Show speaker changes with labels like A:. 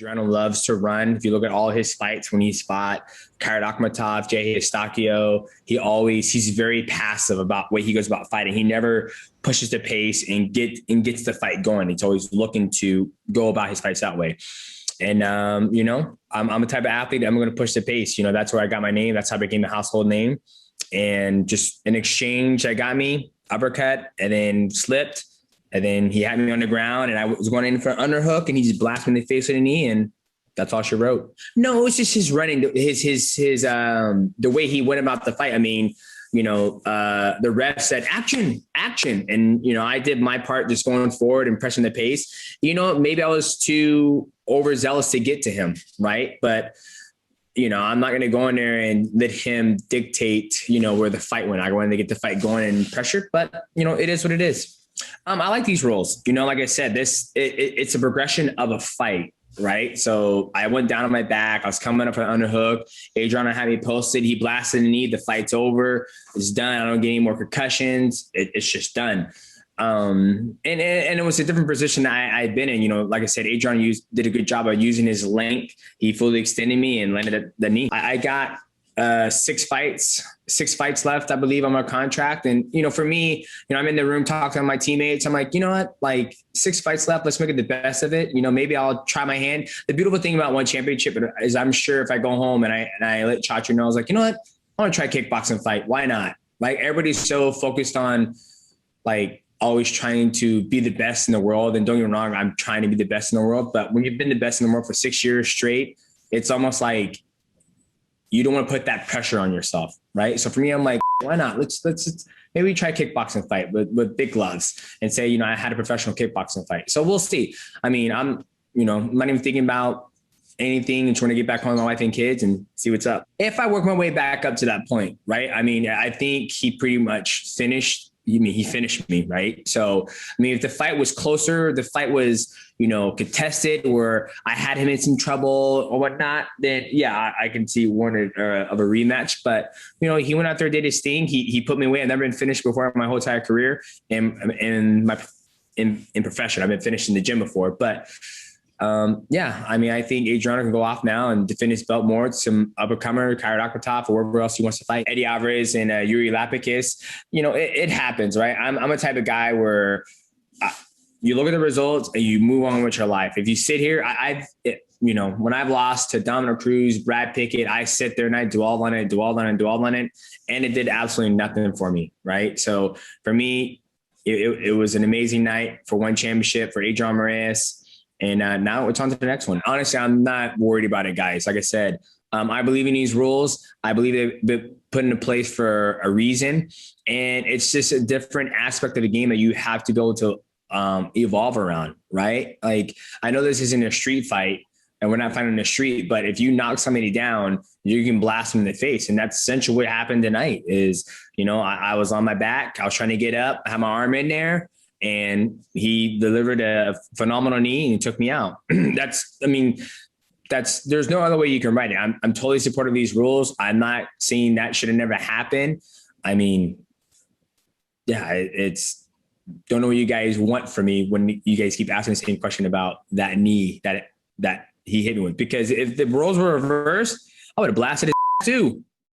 A: Adriano loves to run. If you look at all his fights when he's fought Kairat Akhmatov, Jay Eustaquio, he's very passive about the way he goes about fighting. He never pushes the pace and gets the fight going. He's always looking to go about his fights that way. And, I'm a type of athlete. I'm going to push the pace. That's where I got my name. That's how I became a household name. And just in exchange, I got me uppercut and then slipped. And then he had me on the ground and I was going in for an underhook and he just blasted me in the face with a knee and that's all she wrote. No, it's just his running, the way he went about the fight. I mean, the ref said action. And, I did my part just going forward and pressing the pace. Maybe I was too overzealous to get to him. Right. But, I'm not going to go in there and let him dictate, where the fight went. I wanted to get the fight going and pressure, but it is what it is. I like these rules. Like I said, it's a progression of a fight, right? So I went down on my back. I was coming up for an underhook. Adriano had me posted. He blasted the knee. The fight's over. It's done. I don't get any more concussions. It's just done. And it was a different position I'd been in. Like I said, Adriano did a good job of using his length. He fully extended me and landed at the knee. I got 6 fights left, I believe, on my contract. And, for me, I'm in the room talking to my teammates. I'm like, you know what, like 6 fights left. Let's make it the best of it. Maybe I'll try my hand. The beautiful thing about one championship is I'm sure if I go home and I let Chacho know, I was like, you know what, I want to try a kickboxing fight. Why not? Like everybody's so focused on like always trying to be the best in the world. And don't get me wrong, I'm trying to be the best in the world. But when you've been the best in the world for 6 years straight, it's almost like you don't want to put that pressure on yourself, right? So for me, I'm like, why not? Let's maybe try a kickboxing fight with big gloves and say, I had a professional kickboxing fight. So we'll see. I mean, I'm not even thinking about anything and trying to get back home with my wife and kids and see what's up. If I work my way back up to that point, right? I mean, I think he pretty much finished. He finished me, right? So, I mean, if the fight was closer, the fight was, contested or I had him in some trouble or whatnot, then yeah, I can see one of a rematch. But, he went out there, did his thing. He put me away. I've never been finished before in my whole entire career in profession. I've been finished in the gym before, but I mean, I think Adriano can go off now and defend his belt more. It's some up-and-comer, Kairat Akhmatov, or wherever else he wants to fight. Eddie Alvarez and Yuri Lapikis. It happens, right? I'm a type of guy where you look at the results and you move on with your life. If you sit here, when I've lost to Dominic Cruz, Brad Pickett, I sit there and I dwell on it, and it did absolutely nothing for me, right? So for me, it was an amazing night for one championship for Adriano Moraes. And now it's on to the next one. Honestly, I'm not worried about it, guys. Like I said, I believe in these rules. I believe they've been put into place for a reason. And it's just a different aspect of the game that you have to be able to evolve around, right? Like, I know this isn't a street fight and we're not fighting in the street, but if you knock somebody down, you can blast them in the face. And that's essentially what happened tonight is, I was on my back. I was trying to get up. I had my arm in there. And he delivered a phenomenal knee and he took me out. There's no other way you can write it. I'm totally supportive of these rules. I'm not saying that should have never happened. I mean, yeah, don't know what you guys want from me when you guys keep asking the same question about that knee that he hit me with, because if the roles were reversed, I would have blasted his too.